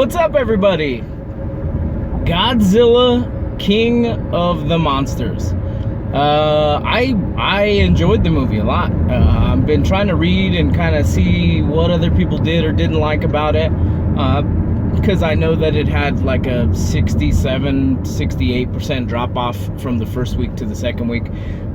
What's up, everybody? Godzilla, King of the Monsters. I enjoyed the movie a lot. I've been trying to read and kind of see what other people did or didn't like about it, because I know that it had like a 68% drop off from the first week to the second week.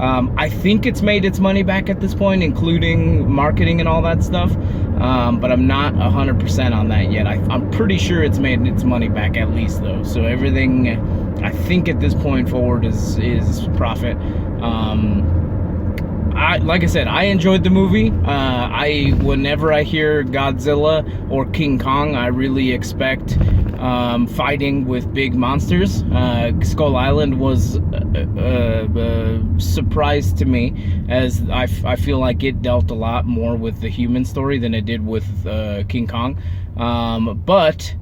I think it's made its money back at this point, including marketing and all that stuff, but I'm not 100% on that yet. I'm pretty sure it's made its money back at least, though, so everything I think at this point forward is profit. Like I said, I enjoyed the movie. Whenever I hear Godzilla or King Kong, I really expect fighting with big monsters. Skull Island was a surprise to me, as I feel like it dealt a lot more with the human story than it did with King Kong. But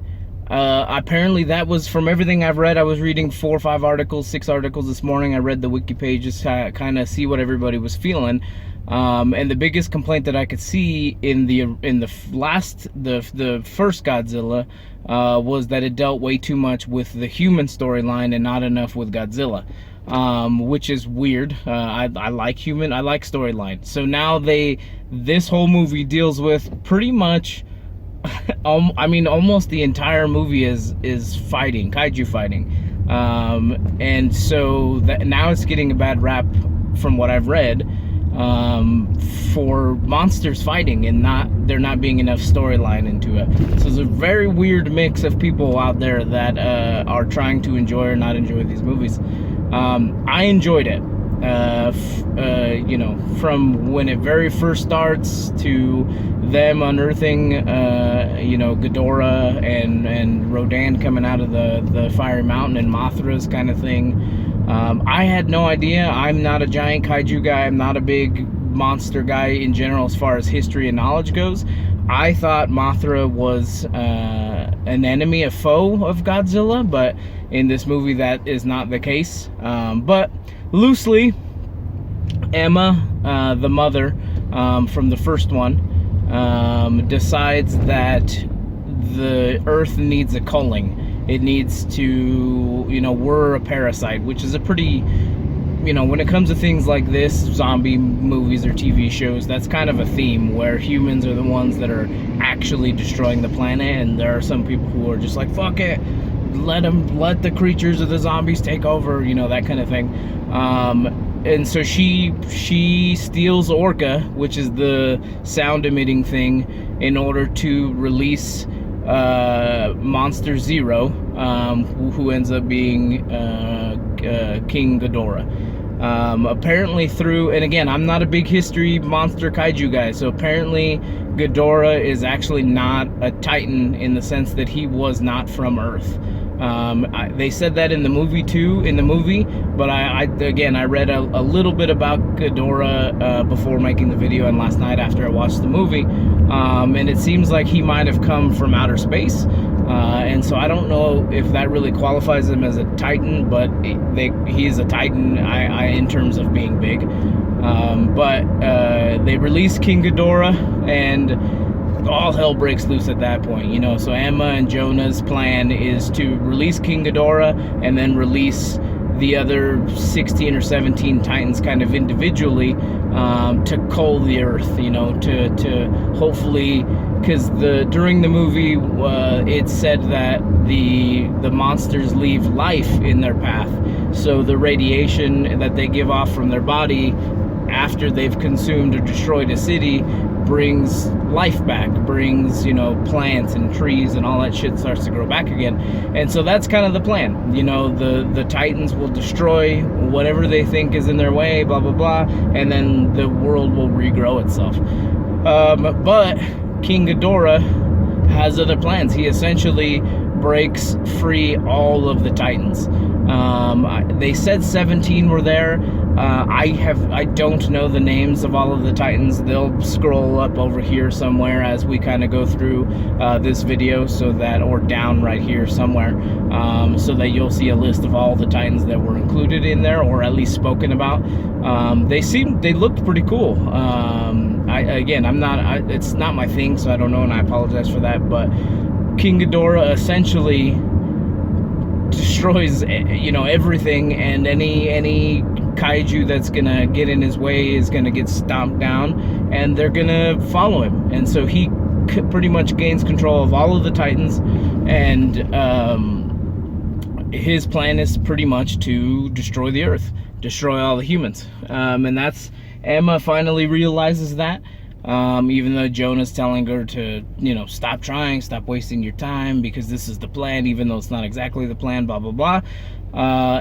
apparently that was, from everything I've read, I was reading 6 articles this morning. I read the wiki pages to kind of see what everybody was feeling. And the biggest complaint that I could see in the first Godzilla was that it dealt way too much with the human storyline and not enough with Godzilla, which is weird. I like storyline. So now this whole movie deals with pretty much, I mean, almost the entire movie is fighting, kaiju fighting, and so now it's getting a bad rap from what I've read, for monsters fighting and there not being enough storyline into it. So there's a very weird mix of people out there that are trying to enjoy or not enjoy these movies. I enjoyed it. You know, from when it very first starts to them unearthing, you know, Ghidorah and Rodan coming out of the fiery mountain and Mothra's kind of thing. I had no idea. I'm not a giant kaiju guy. I'm not a big monster guy in general as far as history and knowledge goes. I thought Mothra was an enemy, a foe of Godzilla, but in this movie that is not the case. But loosely, Emma, the mother from the first one, decides that the Earth needs a culling. It needs to, you know, we're a parasite, which is a pretty, you know, when it comes to things like this, zombie movies or TV shows, that's kind of a theme where humans are the ones that are actually destroying the planet, and there are some people who are just like, fuck it, let the creatures or the zombies take over, you know, that kind of thing. And so she steals Orca, which is the sound emitting thing, in order to release Monster Zero, who ends up being King Ghidorah. Apparently through, and again, I'm not a big history monster kaiju guy, so apparently Ghidorah is actually not a Titan in the sense that he was not from Earth. They said that in the movie too, but I read a little bit about Ghidorah before making the video and last night after I watched the movie, and it seems like he might have come from outer space, and so I don't know if that really qualifies him as a Titan, but he is a Titan in terms of being big. But they release King Ghidorah, and all hell breaks loose at that point, you know. So Emma and Jonah's plan is to release King Ghidorah and then release the other 16 or 17 Titans kind of individually, to cull the Earth, you know, to hopefully, because during the movie it said that the monsters leave life in their path, so the radiation that they give off from their body after they've consumed or destroyed a city brings life back, brings, you know, plants and trees and all that shit starts to grow back again. And so that's kind of the plan, you know. The Titans will destroy whatever they think is in their way, blah blah blah, and then the world will regrow itself. But King Ghidorah has other plans. He essentially breaks free all of the Titans. They said 17 were there. I don't know the names of all of the Titans. They'll scroll up over here somewhere as we kind of go through this video, so that, or down right here somewhere, so that you'll see a list of all the Titans that were included in there, or at least spoken about. They looked pretty cool. It's not my thing, so I don't know, and I apologize for that, but King Ghidorah essentially destroys, you know, everything, and any kaiju that's gonna get in his way is gonna get stomped down, and they're gonna follow him. And so he pretty much gains control of all of the Titans, and his plan is pretty much to destroy the Earth, destroy all the humans. And that's, Emma finally realizes that. Even though Jonah's telling her to, you know, stop trying, stop wasting your time, because this is the plan, even though it's not exactly the plan, blah, blah, blah.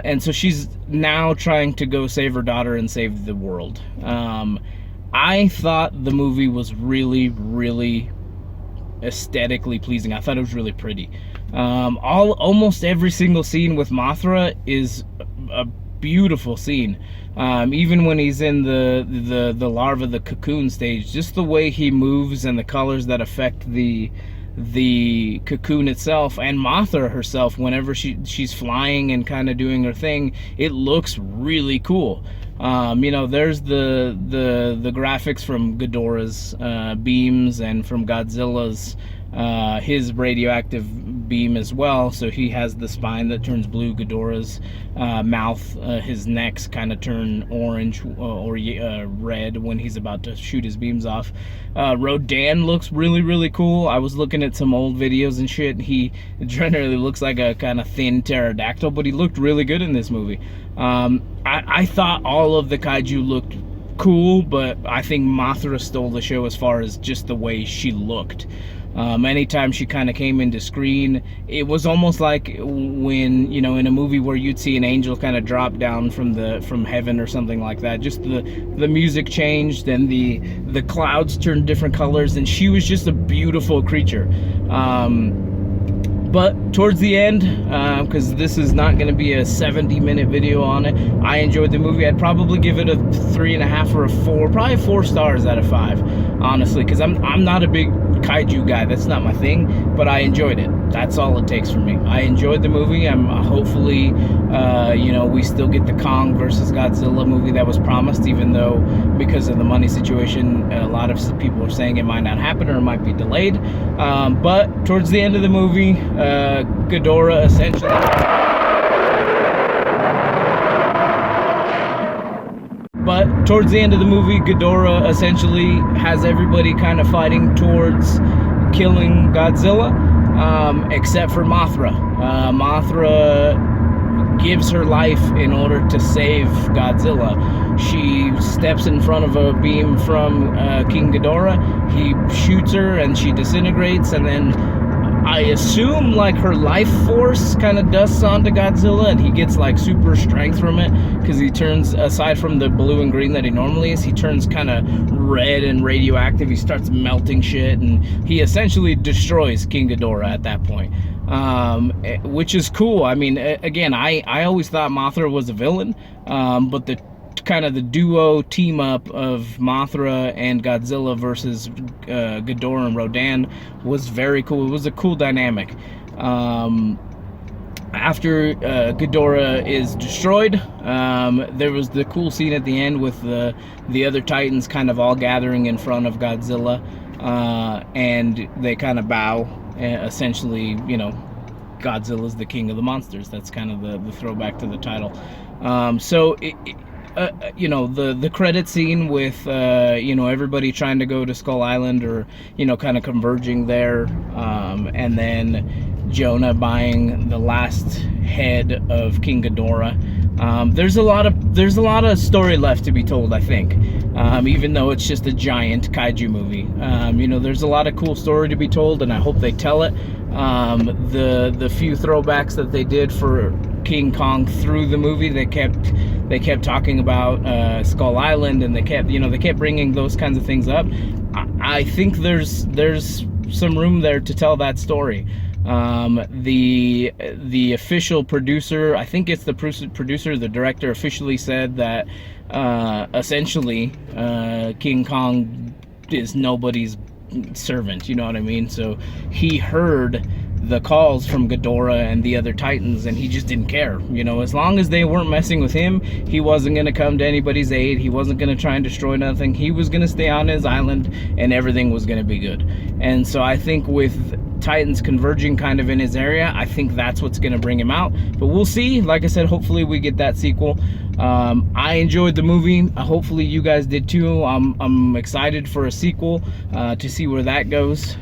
And so she's now trying to go save her daughter and save the world. I thought the movie was really, really aesthetically pleasing. I thought it was really pretty. Almost every single scene with Mothra is a beautiful scene. Even when he's in the larva, the cocoon stage, just the way he moves and the colors that affect the cocoon itself, and Mothra herself, whenever she's flying and kind of doing her thing, it looks really cool. You know, there's the graphics from Ghidorah's beams, and from Godzilla's his radioactive beam as well. So he has the spine that turns blue. Ghidorah's mouth, his necks kind of turn orange or red when he's about to shoot his beams off. Rodan looks really, really cool. I was looking at some old videos and shit. He generally looks like a kind of thin pterodactyl, but he looked really good in this movie. I thought all of the kaiju looked cool, but I think Mothra stole the show as far as just the way she looked. Anytime she kind of came into screen, it was almost like when, you know, in a movie where you'd see an angel kind of drop down from heaven or something like that. Just the music changed, and the clouds turned different colors, and she was just a beautiful creature. But towards the end, because this is not going to be a 70-minute video on it, I enjoyed the movie. I'd probably give it a 3.5 or a 4, probably 4 stars out of 5, honestly, because I'm not a big kaiju guy. That's not my thing, but I enjoyed it. That's all it takes for me. I enjoyed the movie. I'm hopefully, you know, we still get the Kong versus Godzilla movie that was promised, even though because of the money situation, a lot of people are saying it might not happen or it might be delayed. But towards the end of the movie, Ghidorah essentially... But towards the end of the movie, Ghidorah essentially has everybody kind of fighting towards killing Godzilla, except for Mothra. Mothra gives her life in order to save Godzilla. She steps in front of a beam from King Ghidorah. He shoots her and she disintegrates, and then I assume like her life force kind of dusts onto Godzilla, and he gets like super strength from it, because he turns, aside from the blue and green that he normally is, he turns kind of red and radioactive. He starts melting shit, and he essentially destroys King Ghidorah at that point, which is cool. I mean, again, I always thought Mothra was a villain, but the kind of the duo team up of Mothra and Godzilla versus Ghidorah and Rodan was very cool. It was a cool dynamic. After Ghidorah is destroyed, there was the cool scene at the end with the other Titans kind of all gathering in front of Godzilla, and they kind of bow, essentially, you know, Godzilla's the king of the monsters. That's kind of the throwback to the title. So you know, the credit scene with you know, everybody trying to go to Skull Island, or, you know, kind of converging there, and then Jonah buying the last head of King Ghidorah. There's a lot of story left to be told, I think, even though it's just a giant kaiju movie. You know, there's a lot of cool story to be told, and I hope they tell it. The few throwbacks that they did for King Kong through the movie, they kept talking about Skull Island, and they kept bringing those kinds of things up. I think there's some room there to tell that story. The official producer, I think it's the producer, the director, officially said that essentially King Kong is nobody's servant, you know what I mean? So he heard the calls from Ghidorah and the other Titans, and he just didn't care. You know, as long as they weren't messing with him, he wasn't going to come to anybody's aid. He wasn't going to try and destroy nothing. He was going to stay on his island, and everything was going to be good. And so I think with titans converging kind of in his area, I think that's what's going to bring him out. But we'll see. Like I said, hopefully we get that sequel. I enjoyed the movie. Hopefully you guys did too. I'm excited for a sequel to see where that goes.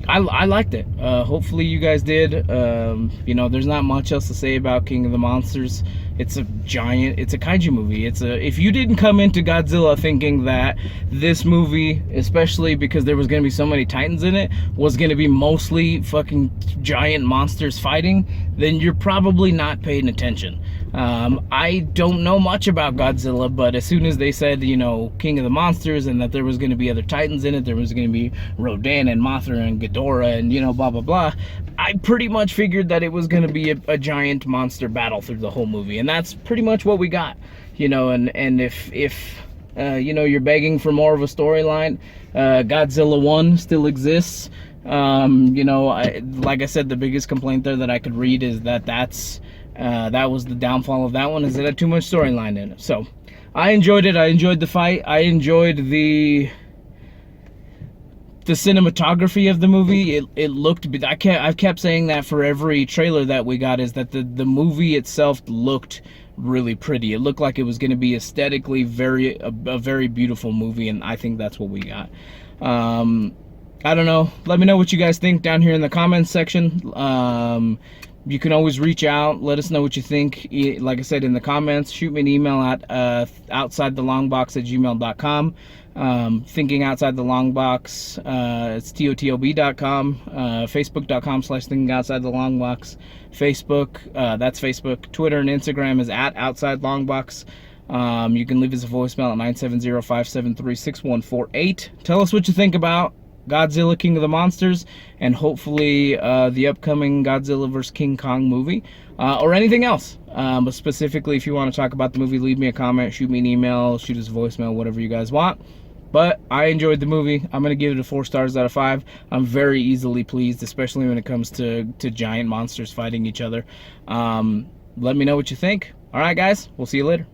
I liked it. Hopefully you guys did. You know, there's not much else to say about King of the Monsters. It's a kaiju movie. If you didn't come into Godzilla thinking that this movie, especially because there was going to be so many titans in it, was going to be mostly fucking giant monsters fighting, then you're probably not paying attention. I don't know much about Godzilla, but as soon as they said, you know, King of the Monsters, and that there was going to be other titans in it, there was going to be Rodan and Mothra and Ghidorah and, you know, blah blah blah, I pretty much figured that it was going to be a giant monster battle through the whole movie, and that's pretty much what we got. You know, and if you know, you're begging for more of a storyline, Godzilla 1 still exists. You know, like I said, the biggest complaint there that I could read is that that was the downfall of that one, is it had too much storyline in it. So I enjoyed it. I enjoyed the fight. I enjoyed the cinematography of the movie. It looked, I've kept saying that for every trailer that we got, is that the movie itself looked really pretty. It looked like it was going to be aesthetically a very beautiful movie, and I think that's what we got. I don't know. Let me know what you guys think down here in the comments section. You can always reach out, let us know what you think. Like I said, in the comments, shoot me an email at outsidethelongbox@gmail.com. Thinking Outside the Longbox, it's totob.com. Facebook.com/Thinking Outside the Longbox. Facebook, that's Facebook. Twitter and Instagram is at Outside Longbox. You can leave us a voicemail at 970-573-6148. Tell us what you think about Godzilla King of the Monsters, and hopefully the upcoming Godzilla vs. King Kong movie, or anything else. But specifically, if you want to talk about the movie, leave me a comment, shoot me an email, shoot us a voicemail, whatever you guys want. But I enjoyed the movie. I'm going to give it a 4 stars out of 5. I'm very easily pleased, especially when it comes to giant monsters fighting each other. Let me know what you think. All right, guys, we'll see you later.